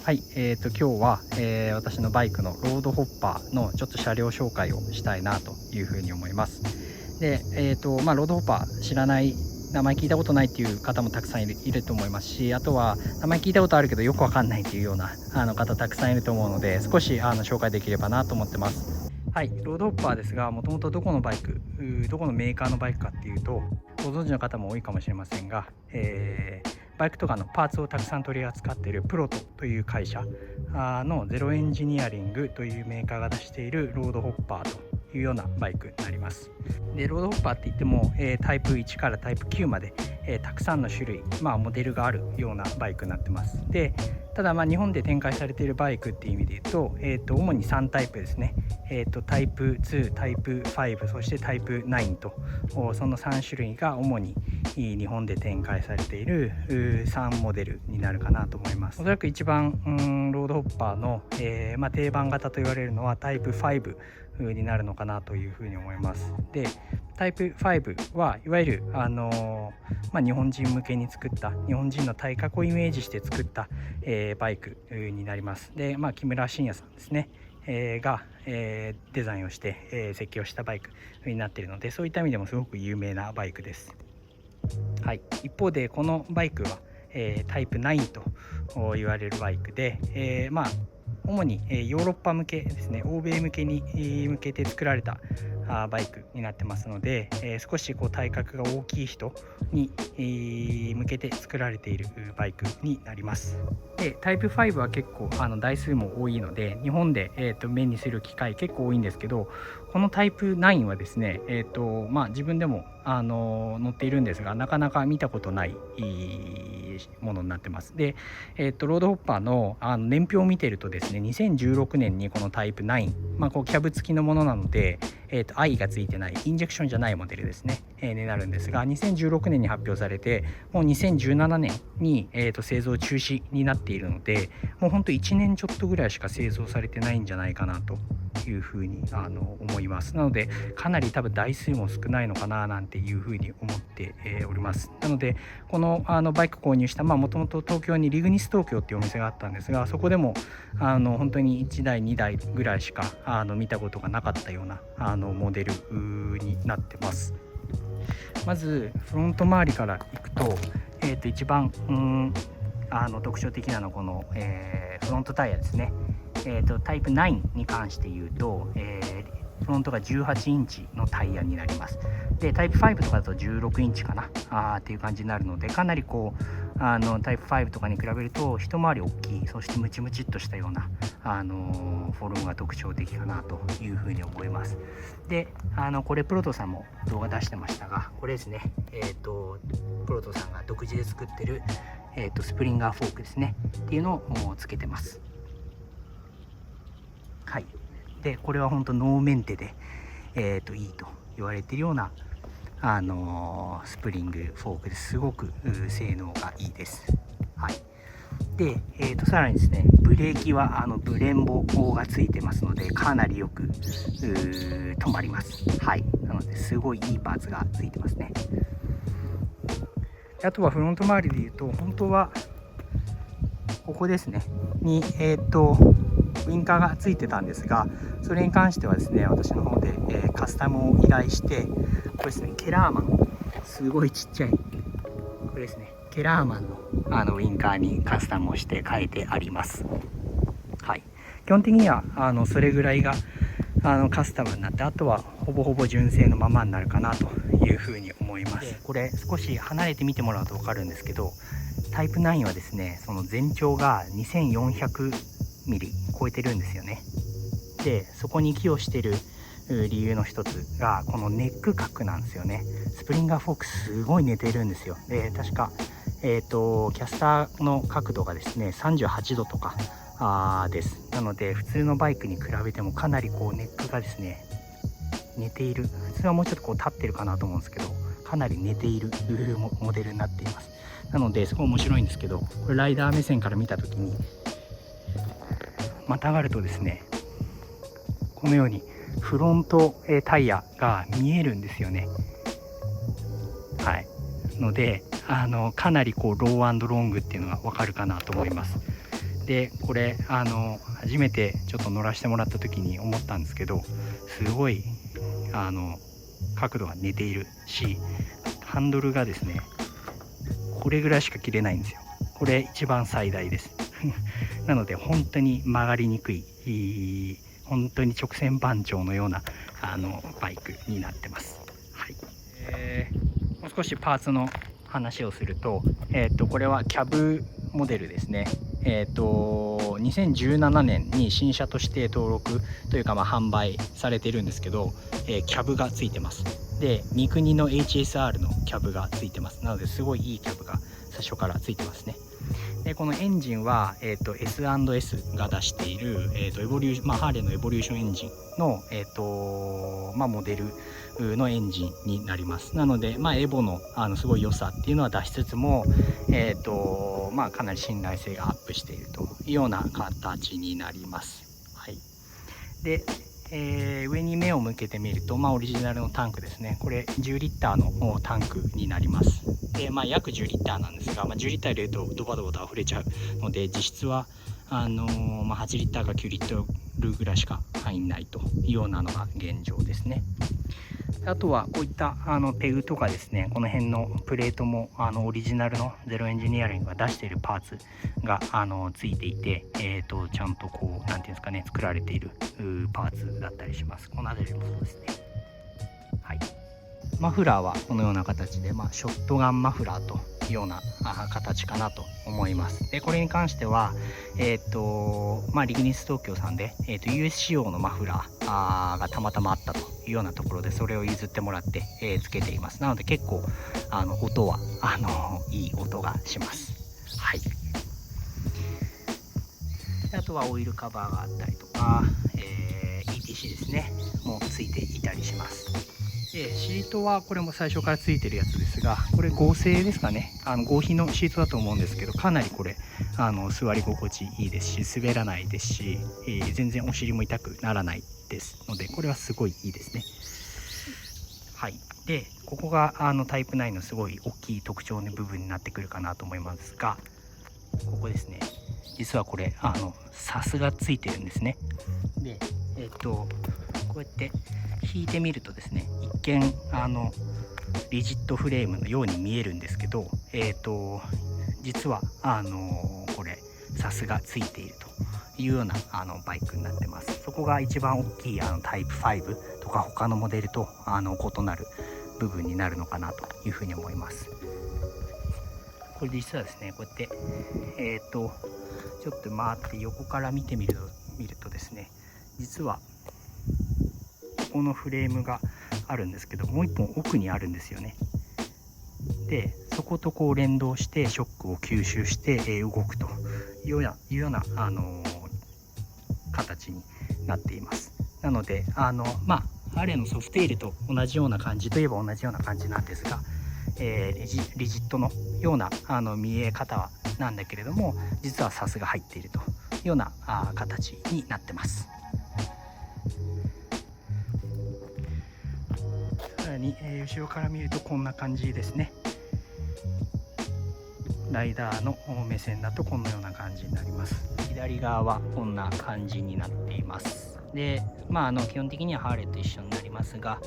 はい、今日は、私のバイクのロードホッパーのちょっと車両紹介をしたいなというふうに思います。で、ロードホッパー知らない、名前聞いたことないっていう方もたくさんいると思いますし、あとは名前聞いたことあるけどよくわかんないっていうような方たくさんいると思うので、少し紹介できればなと思ってます。はい、ロードホッパーですが、もともとどこのバイク、どこのメーカーのバイクかっていうと、ご存知の方も多いかもしれませんが、バイクとかのパーツをたくさん取り扱っているプロトという会社のゼロエンジニアリングというメーカーが出しているロードホッパーというようなバイクになります。でロードホッパーって言っても、タイプ1からタイプ9まで、たくさんの種類、モデルがあるようなバイクになってます。でただ日本で展開されているバイクっていう意味で言うと、主に3タイプですね。タイプ2、タイプ5、そしてタイプ9と、その3種類が主に日本で展開されている3モデルになるかなと思います。おそらく一番ロードホッパーの、定番型と言われるのはタイプ5になるのかなというふうに思います。でタイプ5はいわゆる、日本人向けに作った、日本人の体格をイメージして作った、バイクになります。で、木村慎也さんですね、が、デザインをして、設計をしたバイクになっているので、そういった意味でもすごく有名なバイクです。はい、一方でこのバイクは、タイプ9と言われるバイクで、主にヨーロッパ向けですね、欧米向けに向けて作られたバイクになってますので、少し体格が大きい人に向けて作られているバイクになります。でタイプ5は結構台数も多いので、日本で、目にする機会結構多いんですけど、このタイプ9はですね、自分でも乗っているんですが、なかなか見たことないものになってます。で、ロードホッパーの年表を見てるとですね、2016年にこのタイプ9、キャブ付きのものなので、i がついてないインジェクションじゃないモデルですね、になるんですが、2016年に発表されて、もう2017年に、製造中止になっているので、もうほんと1年ちょっとぐらいしか製造されてないんじゃないかなというふうに思います。なのでかなり多分台数も少ないのかななんていうふうに思って、おります。なのでこのバイク購入した、もともと東京にリグニス東京っていうお店があったんですが、そこでも本当に1台2台ぐらいしか見たことがなかったようなモデルになってます。まずフロント周りからいくと、一番特徴的なのはこの、フロントタイヤですね。タイプ9に関して言うと、フロントが18インチのタイヤになります。でタイプ5とかだと16インチかなっていう感じになるので、かなりタイプ5とかに比べると一回り大きい、そしてムチムチっとしたようなフォルムが特徴的かなというふうに思います。でこれプロトさんも動画出してましたが、これですね、プロトさんが独自で作ってる、スプリンガーフォークですねっていうのをつけてます。はい、でこれは本当ノーメンテで、いいと言われているようなスプリングフォークですごく性能がいいです。はい、で、さらにですね、ブレーキはブレンボがついてますので、かなりよく止まります。はい、なのですごいいいパーツがついてますね。あとはフロント周りでいうと、本当はここですねにウインカーがついてたんですが、それに関してはですね、私の方で、カスタムを依頼して、これですね、ケラーマン、すごいちっちゃい、これですね、ケラーマンのウインカーにカスタムをして変えてあります。はい、基本的にはそれぐらいがカスタムになって、あとはほぼほぼ純正のままになるかなというふうに思います。これ少し離れて見てもらうと分かるんですけど、タイプ9はですね、その全長が2400ミリ超えてるんですよね。でそこに寄与してる理由の一つがこのネック角なんですよね。スプリンガーフォークすごい寝てるんですよ。で確かキャスターの角度がですね38度とかです。なので普通のバイクに比べてもかなりネックがですね寝ている。普通はもうちょっと立ってるかなと思うんですけど、かなり寝ているモデルになっています。なのですごい面白いんですけど、これライダー目線から見た時にまたがるとですね、このようにフロントタイヤが見えるんですよね。はい、のでかなりロー&ロングっていうのが分かるかなと思います。でこれ初めてちょっと乗らせてもらった時に思ったんですけど、すごい角度が寝ているし、ハンドルがですねこれぐらいしか切れないんですよ。これ一番最大ですなので本当に曲がりにくい、本当に直線番長のようなバイクになってます。はい。もう少しパーツの話をすると、これはキャブモデルですね。2017年に新車として登録というか、販売されているんですけど、キャブがついてます。で、三国の HSR のキャブがついてます。なのですごいいいキャブが最初からついてますね。でこのエンジンは、S&S が出している、エボリューション、ハーレーのエボリューションエンジンの、モデルのエンジンになります。なので、エボの、すごい良さっていうのは出しつつも、かなり信頼性がアップしているというような形になります。はい。で、上に目を向けてみると、オリジナルのタンクですね。これ10リッターのタンクになります。で、約10リッターなんですが、10リッター入れるとドバドバと溢れちゃうので、実質は8リッターか9リッターぐらいしか入んないというようなのが現状ですね。あとはこういったペグとかですね、この辺のプレートもオリジナルのゼロエンジニアリングが出しているパーツがついていて、ちゃんとこうなんていうんですかね、作られているパーツだったりします。この辺りもそうですね。はい。マフラーはこのような形で、ショットガンマフラーというような形かなと思います。でこれに関しては、リグニス東京さんで、US 仕様のマフラーがたまたまあったというようなところで、それを譲ってもらって、つけています。なので結構音はいい音がします。はい。であとはオイルカバーがあったりとか、ETC ですねもついていたりします。でシートはこれも最初からついてるやつですが、これ合成ですかね、合皮のシートだと思うんですけど、かなりこれ座り心地いいですし、滑らないですし、全然お尻も痛くならないですので、これはすごいいいですね。はい。でここがタイプ9のすごい大きい特徴の部分になってくるかなと思いますが、ここですね、実はこれサスがついてるんですね。でこうやって引いてみるとですね、一見リジットフレームのように見えるんですけど、実はこれサスがついているというようなバイクになってます。そこが一番大きいタイプ5とか他のモデルと異なる部分になるのかなというふうに思います。これ実はですね、こうやってちょっと回って横から見てみるとですね、実はここのフレームがあるんですけど、もう一本奥にあるんですよね。でそことこう連動してショックを吸収して動くというような形になっています。なのでハーレーのソフテイルと同じような感じといえば同じような感じなんですが、リジットのような見え方なんだけれども、実はサスが入っているというような形になってます。さらに、後ろから見るとこんな感じですね。ライダーの目線だとこのような感じになります。左側はこんな感じになっています。で基本的にはハーレーと一緒になりますが、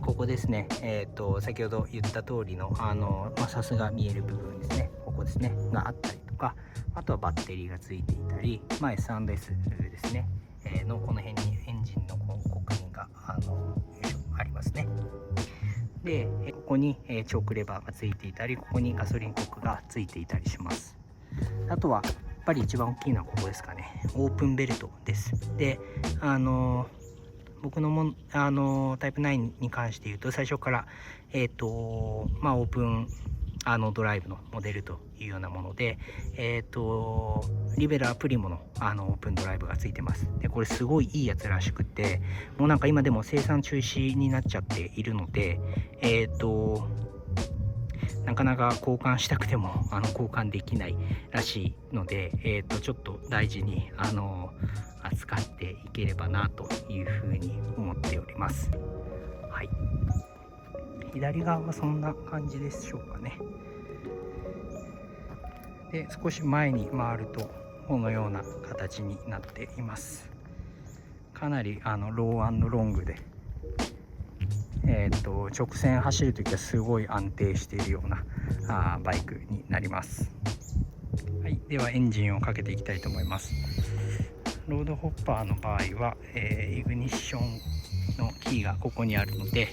ここですね、先ほど言った通りのサスが見える部分ですね、ここですねがあったりとか、あとはバッテリーがついていたり、S&S ですね、のこの辺にエンジンの刻印がありますね。でここにチョークレバーがついていたり、ここにガソリンコックがついていたりします。あとはやっぱり一番大きいのはここですかね、オープンベルトです。で僕のタイプ9に関して言うと、最初からオープンドライブのモデルというようなもので、リベラプリモのオープンドライブがついてます。でこれすごいいいやつらしくて、もう今でも生産中止になっちゃっているので、なかなか交換したくても交換できないらしいので、ちょっと大事に扱っていければなというふうに思っております。はい。左側はそんな感じでしょうかね。で少し前に回るとこのような形になっています。かなりロー&ロングで、直線走るときはすごい安定しているようなバイクになります。はい、ではエンジンをかけていきたいと思います。ロードホッパーの場合は、イグニッションのキーがここにあるので、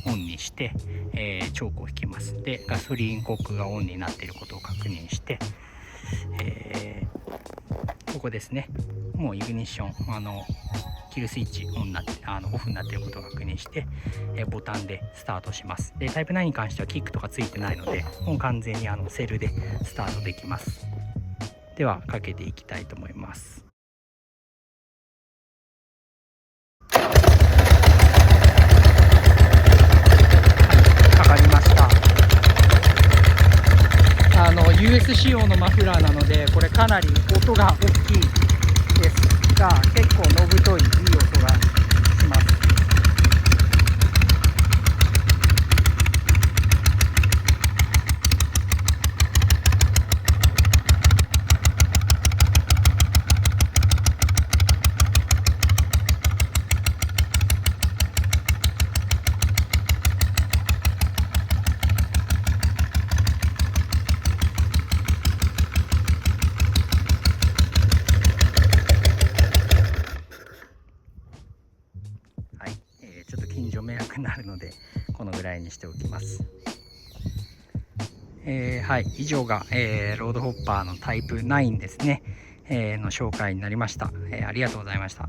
オンにして、チョークを引きます。でガソリンコックがオンになっていることを確認して、ここですね、もうイグニッションキルスイッチオンになってオフになっていることを確認して、ボタンでスタートします。でタイプ9に関してはキックとかついてないので、もう完全にセルでスタートできます。ではかけていきたいと思います。かかりました。US 仕様のマフラーなので、これかなり音が大きいですが、結構のぶといいい音がします。ちょっと近所迷惑になるのでこのぐらいにしておきます。はい、以上が、ロードホッパーのタイプ9ですね、の紹介になりました。ありがとうございました。